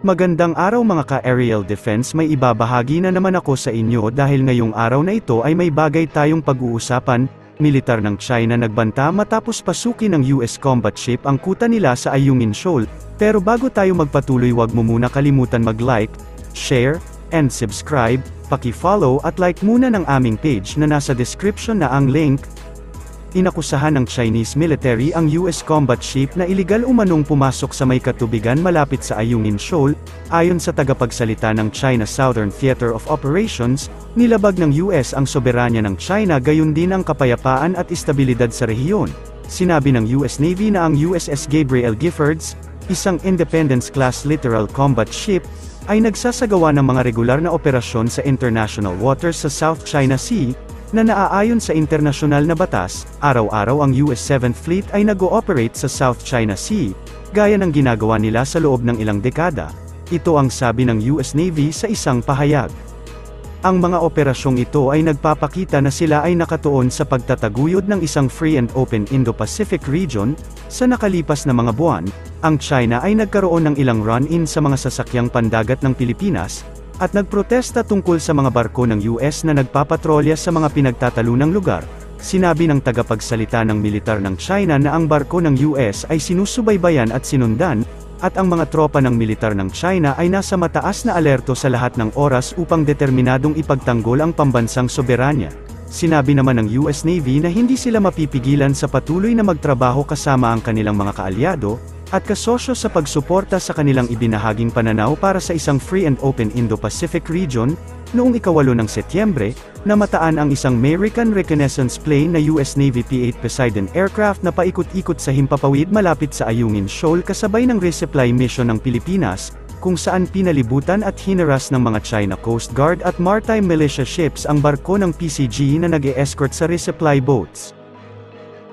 Magandang araw mga ka-aerial defense, may ibabahagi na naman ako sa inyo dahil ngayong araw na ito ay may bagay tayong pag-uusapan. Militar ng China nagbanta matapos pasukin ng US combat ship ang kuta nila sa Ayungin Shoal. Pero bago tayo magpatuloy, wag mo muna kalimutan mag-like, share, and subscribe. Paki-follow at like muna ng aming page na nasa description na ang link. Inakusahan ng Chinese military ang US combat ship na iligal umanong pumasok sa may katubigan malapit sa Ayungin Shoal. Ayon sa tagapagsalita ng China Southern Theater of Operations, nilabag ng US ang soberanya ng China, gayon din ang kapayapaan at estabilidad sa rehiyon. Sinabi ng US Navy na ang USS Gabriel Giffords, isang Independence-class littoral combat ship, ay nagsasagawa ng mga regular na operasyon sa international waters sa South China Sea, na naaayon sa internasyonal na batas. Araw-araw ang US 7th Fleet ay nag-ooperate sa South China Sea, gaya ng ginagawa nila sa loob ng ilang dekada. Ito ang sabi ng US Navy sa isang pahayag. Ang mga operasyong ito ay nagpapakita na sila ay nakatuon sa pagtataguyod ng isang free and open Indo-Pacific region. Sa nakalipas na mga buwan, ang China ay nagkaroon ng ilang run-in sa mga sasakyang pandagat ng Pilipinas, at nagprotesta tungkol sa mga barko ng US na nagpapatrolya sa mga pinagtatalunang lugar. Sinabi ng tagapagsalita ng militar ng China na ang barko ng US ay sinusubaybayan at sinundan, at ang mga tropa ng militar ng China ay nasa mataas na alerto sa lahat ng oras upang determinadong ipagtanggol ang pambansang soberanya. Sinabi naman ng US Navy na hindi sila mapipigilan sa patuloy na magtrabaho kasama ang kanilang mga kaalyado at kasosyo sa pagsuporta sa kanilang ibinahaging pananaw para sa isang free and open Indo-Pacific region. Noong 8 ng Setyembre, namataan ang isang American reconnaissance plane na US Navy P-8 Poseidon aircraft na paikot-ikot sa himpapawid malapit sa Ayungin Shoal kasabay ng resupply mission ng Pilipinas, kung saan pinalibutan at hinaras ng mga China Coast Guard at maritime militia ships ang barko ng PCG na nag-e-escort sa resupply boats.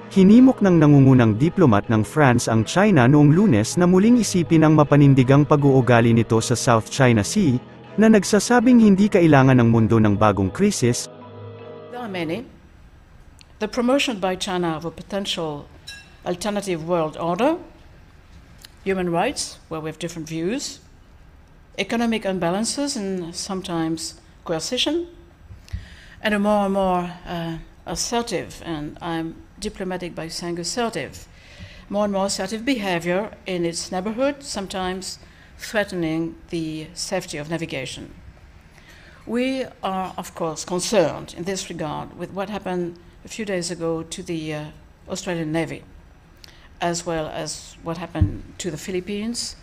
Hinimok ng nangungunang diplomat ng France ang China noong Lunes na muling isipin ang mapanindigang pag-uugali nito sa South China Sea, na nagsasabing hindi kailangan ng mundo ng bagong krisis. There are many. The promotion by China of a potential alternative world order, human rights, where we have different views, economic imbalances and sometimes coercion, and a more and more assertive, and I'm diplomatic by saying assertive, more and more assertive behavior in its neighborhood, sometimes threatening the safety of navigation. We are, of course, concerned in this regard with what happened a few days ago to the Australian Navy, as well as what happened to the Philippines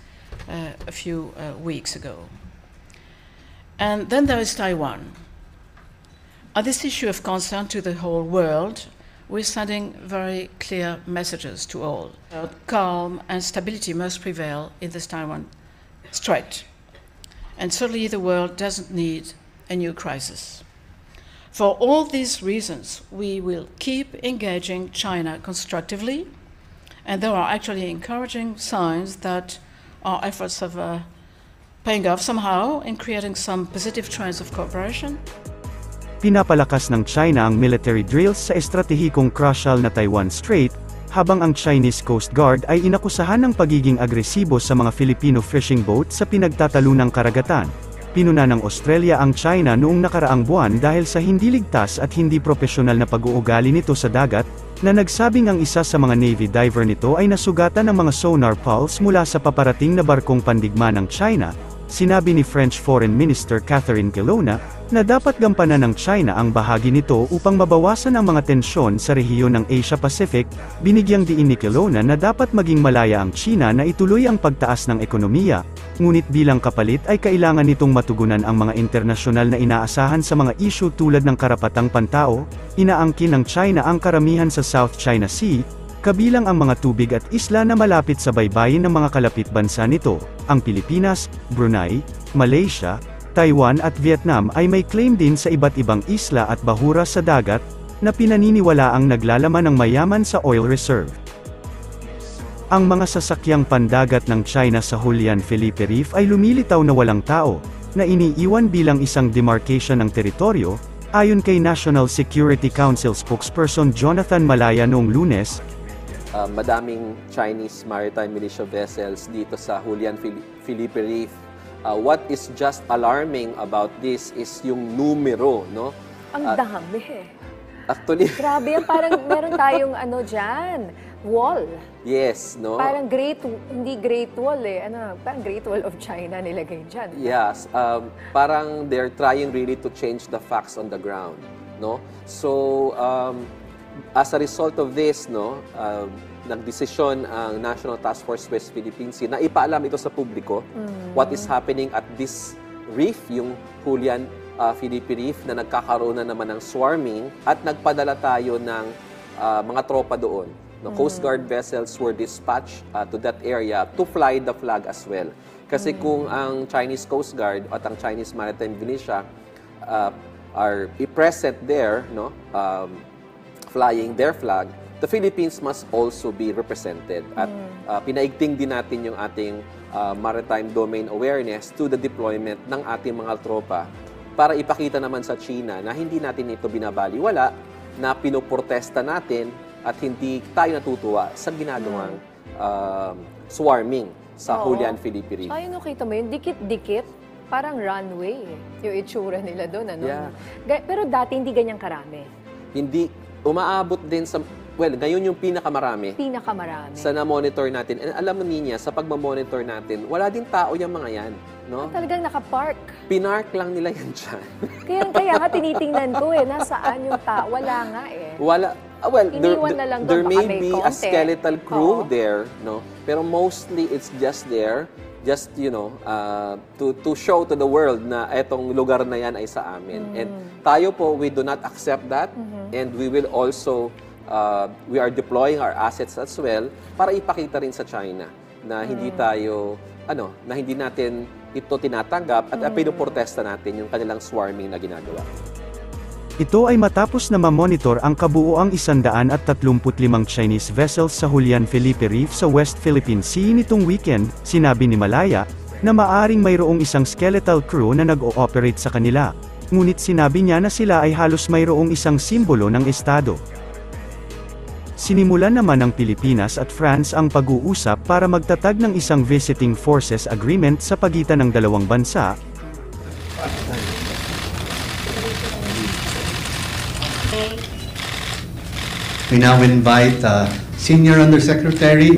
a few weeks ago. And then there is Taiwan. On this issue of concern to the whole world, we're sending very clear messages to all. Calm and stability must prevail in this Taiwan Strait. And certainly the world doesn't need a new crisis. For all these reasons, we will keep engaging China constructively, and there are actually encouraging signs that our efforts are paying off somehow in creating some positive trends of cooperation. Pinapalakas ng China ang military drills sa estratehikong crucial na Taiwan Strait, habang ang Chinese Coast Guard ay inakusahan ng pagiging agresibo sa mga Filipino fishing boat sa pinagtatalunang karagatan. Pinuna ng Australia ang China noong nakaraang buwan dahil sa hindi ligtas at hindi propesyonal na pag-uugali nito sa dagat, na nagsabing ang isa sa mga Navy diver nito ay nasugatan ng mga sonar pulse mula sa paparating na barkong pandigma ng China. Sinabi ni French Foreign Minister Catherine Colonna, na dapat gampanan ng China ang bahagi nito upang mabawasan ang mga tensyon sa rehiyon ng Asia-Pacific. Binigyang diin ni Colonna na dapat maging malaya ang China na ituloy ang pagtaas ng ekonomiya, ngunit bilang kapalit ay kailangan nitong matugunan ang mga internasyonal na inaasahan sa mga issue tulad ng karapatang pantao. Inaangkin ng China ang karamihan sa South China Sea, kabilang ang mga tubig at isla na malapit sa baybayin ng mga kalapit bansa nito. Ang Pilipinas, Brunei, Malaysia, Taiwan at Vietnam ay may claim din sa iba't ibang isla at bahura sa dagat, na pinaniniwalaang naglalaman ng mayaman sa oil reserve. Ang mga sasakyang pandagat ng China sa Julian Felipe Reef ay lumilitaw na walang tao, na iniiwan bilang isang demarcation ng teritoryo, ayon kay National Security Council spokesperson Jonathan Malaya noong Lunes. Madaming Chinese maritime militia vessels dito sa Julian Felipe Reef what is just alarming about this is yung numero, no? Ang dami. Actually, Grabe yan, parang meron tayong ano dyan, wall. yes, no? Parang hindi Great Wall eh. Parang Great Wall of China nilagay dyan. Yes, parang they're trying really to change the facts on the ground, no? So, as a result of this, no, nagdesisyon ang National Task Force West Philippine Sea na ipaalam ito sa publiko what is happening at this reef, yung Julian Philippine Reef, na nagkakaroon na naman ng swarming, at nagpadala tayo ng mga tropa doon. No, Coast Guard vessels were dispatched to that area to fly the flag as well. Kasi kung ang Chinese Coast Guard at ang Chinese Maritime Militia are present there, no, flying their flag, the Philippines must also be represented. At pinaigting din natin yung ating maritime domain awareness to the deployment ng ating mga tropa para ipakita naman sa China na hindi natin ito binabaliwala, na pinoprotesta natin at hindi tayo natutuwa sa ginagawang swarming sa Julian Philippine Reef. Ayun, nakita mo yun, dikit-dikit, parang runway yung itsura nila doon. Ano? Yeah. Pero dati hindi ganyang karami. Hindi, umaabot din sa, well, ngayon yung pinakamarami. Pinakamarami. Sa na-monitor natin. And alam mo niya, sa pagmamonitor natin, wala din tao yung mga yan. No? Talagang nakapark. Pinark lang nila yan dyan. Kaya nga tinitingnan ko nasaan yung tao. Wala nga eh. Wala. Well, Iniwan na lang there doon, may baka may be a konti. skeletal crew Oo. there, no? Pero mostly it's just there, just, you know, to show to the world na etong lugar na yan ay sa amin. And tayo po, we do not accept that. And we will also, we are deploying our assets as well para ipakita rin sa China na hindi tayo, na hindi natin ito tinatanggap at pinoprotesta natin yung kanilang swarming na ginagawa. Ito ay matapos na mamonitor ang kabuuang 135 Chinese vessels sa Julian Felipe Reef sa West Philippine Sea nitong weekend. Sinabi ni Malaya na maaring mayroong isang skeletal crew na nag-ooperate sa kanila. Ngunit sinabi niya na sila ay halos mayroong isang simbolo ng estado. Sinimulan naman ng Pilipinas at France ang pag-uusap para magtatag ng isang visiting forces agreement sa pagitan ng dalawang bansa. We now invite Senior Undersecretary.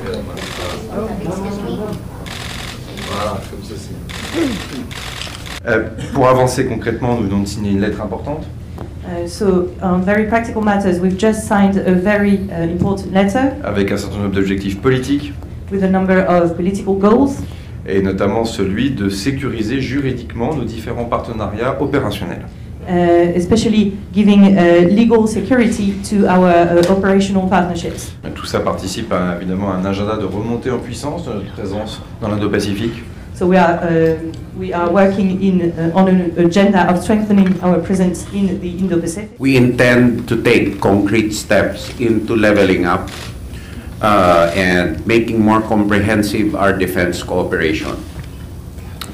Pour avancer concrètement, nous venons de signer une lettre importante. So, on very practical matters, we've just signed a very important letter Avec un certain nombre d'objectifs politiques, with a number of political goals, et notamment celui de sécuriser juridiquement nos différents partenariats opérationnels. especially giving legal security to our operational partnerships. Tout ça participe évidemment à un agenda de remontée en puissance de notre présence dans l'Indo-Pacifique. So we are working on an agenda of strengthening our presence in the Indo-Pacific. We intend to take concrete steps into leveling up and making more comprehensive our defense cooperation,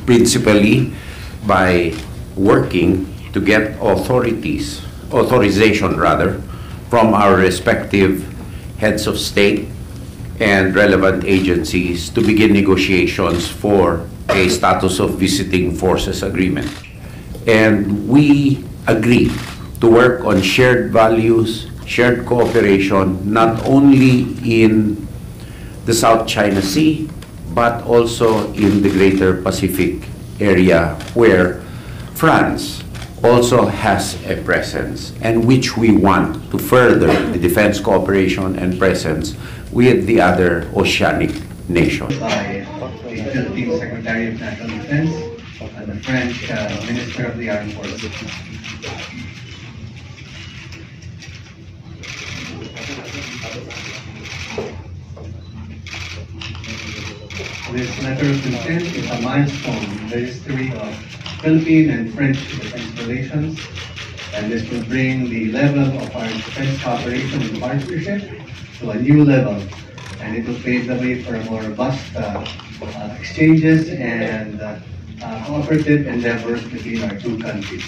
principally by working to get authorization from our respective heads of state and relevant agencies to begin negotiations for a status of visiting forces agreement. And we agree to work on shared values, shared cooperation, not only in the South China Sea, but also in the Greater Pacific area, where France also has a presence, and which we want to further the defense cooperation and presence with the other oceanic nations. By the Philippine Secretary of National Defense and the French Minister of the Armed Forces. This letter of intent is a milestone in the history of Philippine and French defense relations, and this will bring the level of our defense cooperation and partnership to a new level, and it will pave the way for a more robust exchanges and cooperative endeavors between our two countries.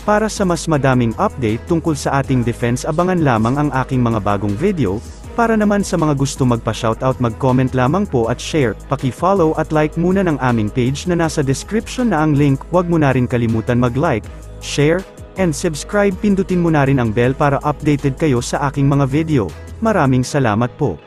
Para sa mas madaming update tungkol sa ating defense, abangan lamang ang aking mga bagong video. Para naman sa mga gusto magpa-shoutout, mag-comment lamang po at share, paki-follow at like muna ng aming page na nasa description na ang link. Huwag mo na rin kalimutan mag-like, share, and subscribe. Pindutin mo na rin ang bell para updated kayo sa aking mga video. Maraming salamat po.